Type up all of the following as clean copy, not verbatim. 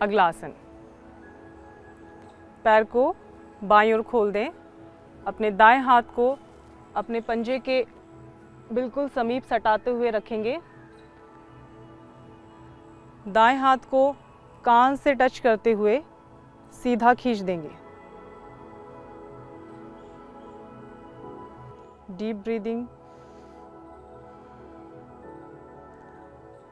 अगला आसन, पैर को बाईं ओर खोल दें, अपने दाएं हाथ को अपने पंजे के बिल्कुल समीप सटाते हुए रखेंगे, दाएं हाथ को कान से टच करते हुए सीधा खींच देंगे। डीप ब्रीदिंग,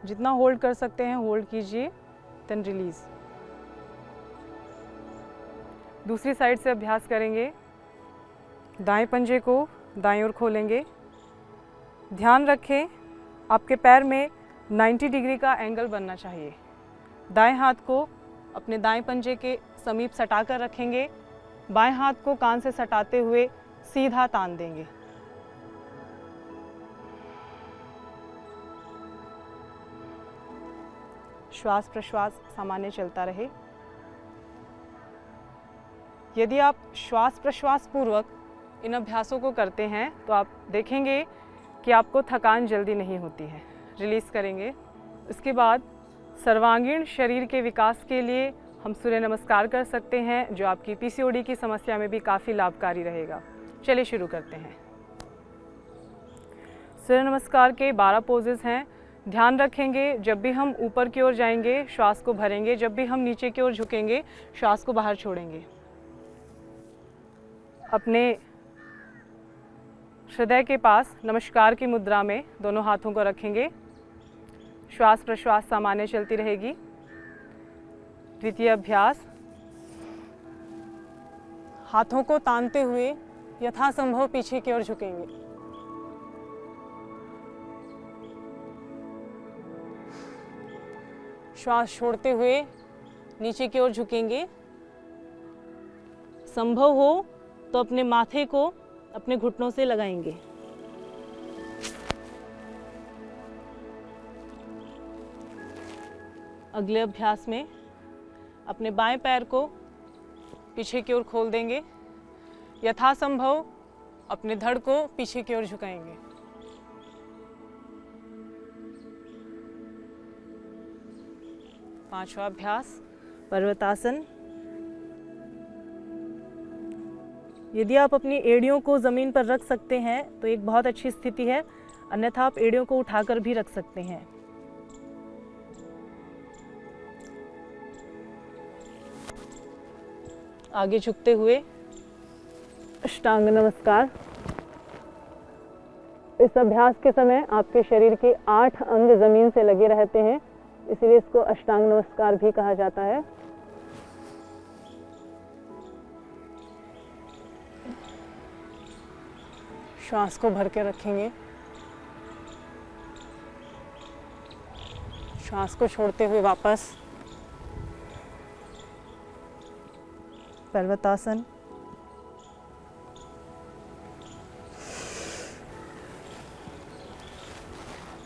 जितना होल्ड कर सकते हैं होल्ड कीजिए, देन रिलीज। दूसरी साइड से अभ्यास करेंगे। दाएं पंजे को दाएं ओर खोलेंगे। ध्यान रखें आपके पैर में 90 डिग्री का एंगल बनना चाहिए। दाएं हाथ को अपने दाएं पंजे के समीप सटा कर रखेंगे, बाएं हाथ को कान से सटाते हुए सीधा तान देंगे। श्वास प्रश्वास सामान्य चलता रहे। यदि आप श्वास प्रश्वास पूर्वक इन अभ्यासों को करते हैं तो आप देखेंगे कि आपको थकान जल्दी नहीं होती है। रिलीज़ करेंगे। इसके बाद सर्वांगीण शरीर के विकास के लिए हम सूर्य नमस्कार कर सकते हैं, जो आपकी पीसीओडी की समस्या में भी काफ़ी लाभकारी रहेगा। चलिए शुरू करते हैं। सूर्य नमस्कार के 12 पोजेस हैं। ध्यान रखेंगे जब भी हम ऊपर की ओर जाएंगे श्वास को भरेंगे, जब भी हम नीचे की ओर झुकेंगे श्वास को बाहर छोड़ेंगे। अपने हृदय के पास नमस्कार की मुद्रा में दोनों हाथों को रखेंगे। श्वास प्रश्वास सामान्य चलती रहेगी। द्वितीय अभ्यास, हाथों को तानते हुए यथासंभव पीछे की ओर झुकेंगे। श्वास छोड़ते हुए नीचे की ओर झुकेंगे। संभव हो तो अपने माथे को अपने घुटनों से लगाएंगे। अगले अभ्यास में अपने बाएं पैर को पीछे की ओर खोल देंगे। यथासंभव अपने धड़ को पीछे की ओर झुकाएंगे। पांचवा अभ्यास, पर्वतासन। यदि आप अपनी एड़ियों को ज़मीन पर रख सकते हैं तो एक बहुत अच्छी स्थिति है, अन्यथा आप एड़ियों को उठाकर भी रख सकते हैं। आगे झुकते हुए अष्टांग नमस्कार। इस अभ्यास के समय आपके शरीर के 8 अंग ज़मीन से लगे रहते हैं, इसीलिए इसको अष्टांग नमस्कार भी कहा जाता है। श्वास को भर के रखेंगे। श्वास को छोड़ते हुए वापस पर्वतासन।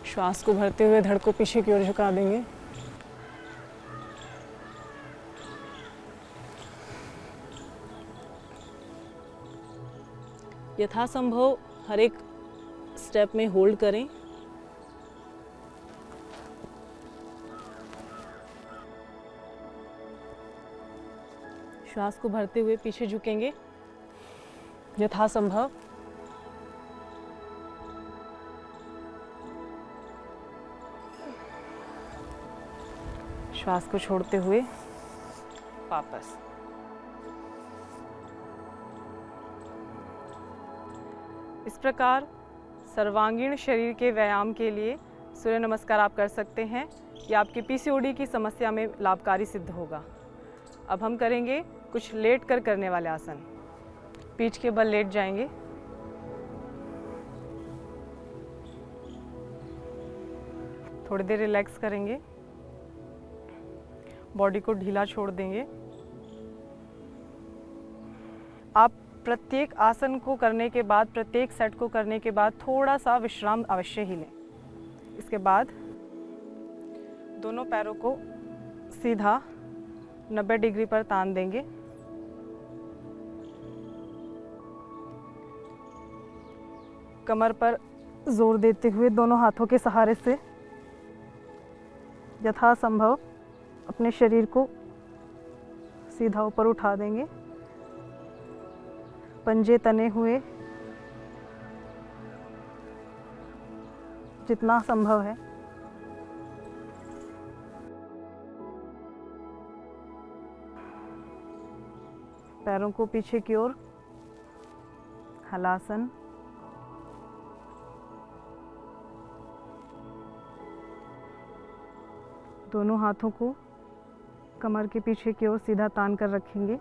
श्वास को भरते हुए धड़ को पीछे की ओर झुका देंगे। यथासंभव हर एक स्टेप में होल्ड करें। श्वास को भरते हुए पीछे झुकेंगे यथासंभव। श्वास को छोड़ते हुए वापस। इस प्रकार सर्वांगीण शरीर के व्यायाम के लिए सूर्य नमस्कार आप कर सकते हैं। यह आपकी पीसीओडी की समस्या में लाभकारी सिद्ध होगा। अब हम करेंगे कुछ लेट कर करने वाले आसन। पीठ के बल लेट जाएंगे। थोड़ी देर रिलैक्स करेंगे। बॉडी को ढीला छोड़ देंगे। आप प्रत्येक आसन को करने के बाद, प्रत्येक सेट को करने के बाद थोड़ा सा विश्राम अवश्य ही लें। इसके बाद दोनों पैरों को सीधा 90 डिग्री पर तान देंगे। कमर पर जोर देते हुए दोनों हाथों के सहारे से यथासंभव अपने शरीर को सीधा ऊपर उठा देंगे, पंजे तने हुए जितना संभव है। पैरों को पीछे की ओर, हलासन। दोनों हाथों को कमर के पीछे की ओर सीधा तान कर रखेंगे।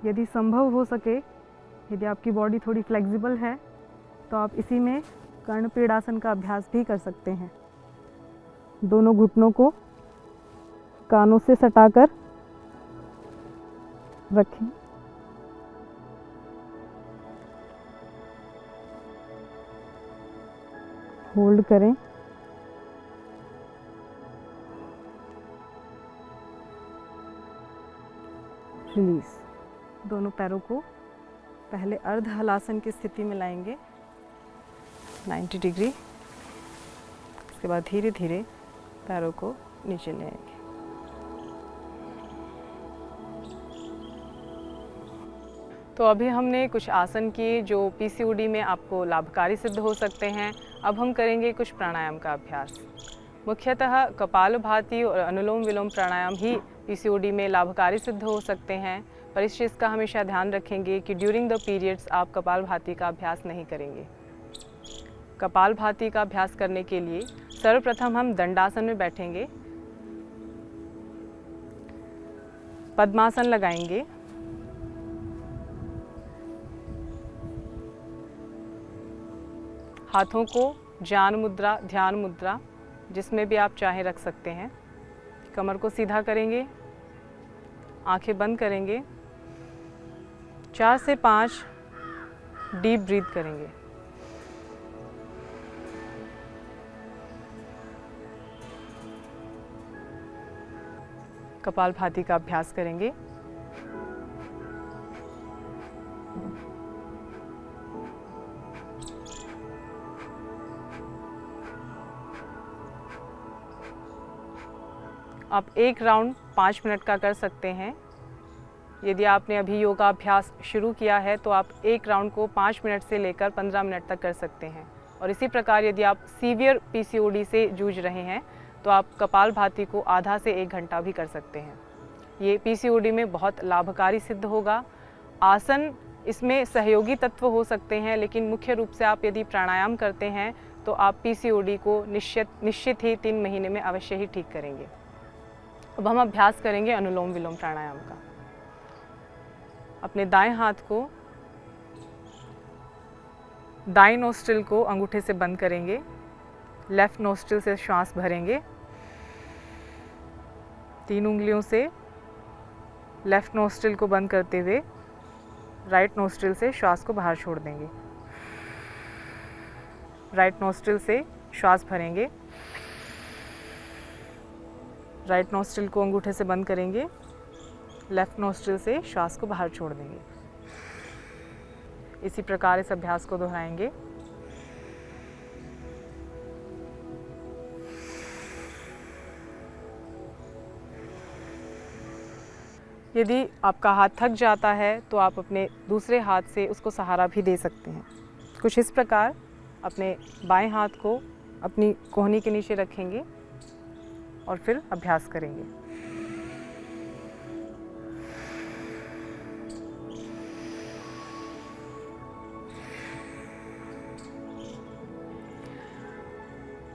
यदि संभव हो सके, यदि आपकी बॉडी थोड़ी फ्लेक्सिबल है, तो आप इसी में कर्णपीडासन का अभ्यास भी कर सकते हैं। दोनों घुटनों को कानों से सटाकर रखें। होल्ड करें। रिलीज। दोनों पैरों को पहले अर्ध हलासन की स्थिति में लाएंगे 90 डिग्री। उसके बाद धीरे धीरे पैरों को नीचे ले आएंगे। तो अभी हमने कुछ आसन किए जो पीसीओडी में आपको लाभकारी सिद्ध हो सकते हैं। अब हम करेंगे कुछ प्राणायाम का अभ्यास। मुख्यतः कपालभाति और अनुलोम विलोम प्राणायाम ही पीसीओडी में लाभकारी सिद्ध हो सकते हैं, पर इस चीज़ का हमेशा ध्यान रखेंगे कि ड्यूरिंग द पीरियड्स आप कपालभाति का अभ्यास नहीं करेंगे। कपालभाति का अभ्यास करने के लिए सर्वप्रथम हम दंडासन में बैठेंगे, पद्मासन लगाएंगे, हाथों को ज्ञान मुद्रा, ध्यान मुद्रा, जिसमें भी आप चाहें रख सकते हैं। कमर को सीधा करेंगे, आंखें बंद करेंगे, 4 से 5 डीप ब्रीथ करेंगे। कपालभाति का अभ्यास करेंगे। आप एक राउंड 5 मिनट का कर सकते हैं। यदि आपने अभी योगाभ्यास शुरू किया है तो आप एक राउंड को 5 मिनट से लेकर 15 मिनट तक कर सकते हैं। और इसी प्रकार यदि आप सीवियर पीसीओडी से जूझ रहे हैं तो आप कपालभाति को आधा से 1 घंटा भी कर सकते हैं। ये पीसीओडी में बहुत लाभकारी सिद्ध होगा। आसन इसमें सहयोगी तत्व हो सकते हैं, लेकिन मुख्य रूप से आप यदि प्राणायाम करते हैं तो आप पीसीओडी को निश्चित ही 3 महीने में अवश्य ही ठीक करेंगे। अब हम अभ्यास करेंगे अनुलोम विलोम प्राणायाम का। अपने दाएं हाथ को दाएं नोस्ट्रिल को अंगूठे से बंद करेंगे, लेफ्ट नोस्ट्रिल से श्वास भरेंगे। 3 उंगलियों से लेफ्ट नोस्ट्रिल को बंद करते हुए राइट नोस्ट्रिल से श्वास को बाहर छोड़ देंगे। राइट नोस्ट्रिल से श्वास भरेंगे, राइट नोस्ट्रिल को अंगूठे से बंद करेंगे, लेफ्ट नोस्ट्रिल से श्वास को बाहर छोड़ देंगे। इसी प्रकार इस अभ्यास को दोहराएंगे। यदि आपका हाथ थक जाता है तो आप अपने दूसरे हाथ से उसको सहारा भी दे सकते हैं। कुछ इस प्रकार अपने बाएं हाथ को अपनी कोहनी के नीचे रखेंगे और फिर अभ्यास करेंगे।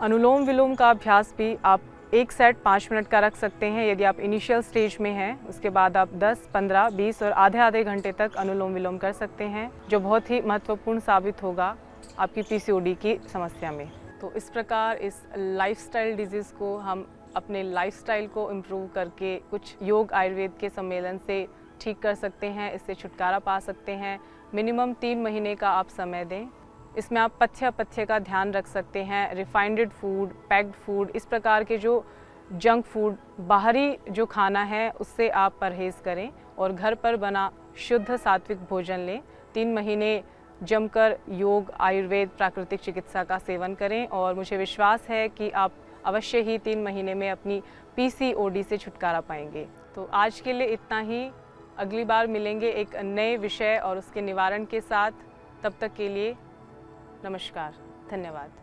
अनुलोम विलोम का अभ्यास भी आप एक सेट 5 मिनट का रख सकते हैं यदि आप इनिशियल स्टेज में हैं। उसके बाद आप 10, 15, 20 और आधे घंटे तक अनुलोम विलोम कर सकते हैं, जो बहुत ही महत्वपूर्ण साबित होगा आपकी पीसीओडी की समस्या में। तो इस प्रकार इस लाइफस्टाइल डिजीज़ को हम अपने लाइफस्टाइल को इम्प्रूव करके कुछ योग आयुर्वेद के सम्मेलन से ठीक कर सकते हैं, इससे छुटकारा पा सकते हैं। मिनिमम 3 महीने का आप समय दें। इसमें आप पथ्य का ध्यान रख सकते हैं। रिफाइंड फूड, पैक्ड फूड, इस प्रकार के जो जंक फूड, बाहरी जो खाना है उससे आप परहेज़ करें और घर पर बना शुद्ध सात्विक भोजन लें। 3 महीने जमकर योग, आयुर्वेद, प्राकृतिक चिकित्सा का सेवन करें और मुझे विश्वास है कि आप अवश्य ही 3 महीने में अपनी PCOD से छुटकारा पाएंगे। तो आज के लिए इतना ही। अगली बार मिलेंगे एक नए विषय और उसके निवारण के साथ। तब तक के लिए नमस्कार, धन्यवाद।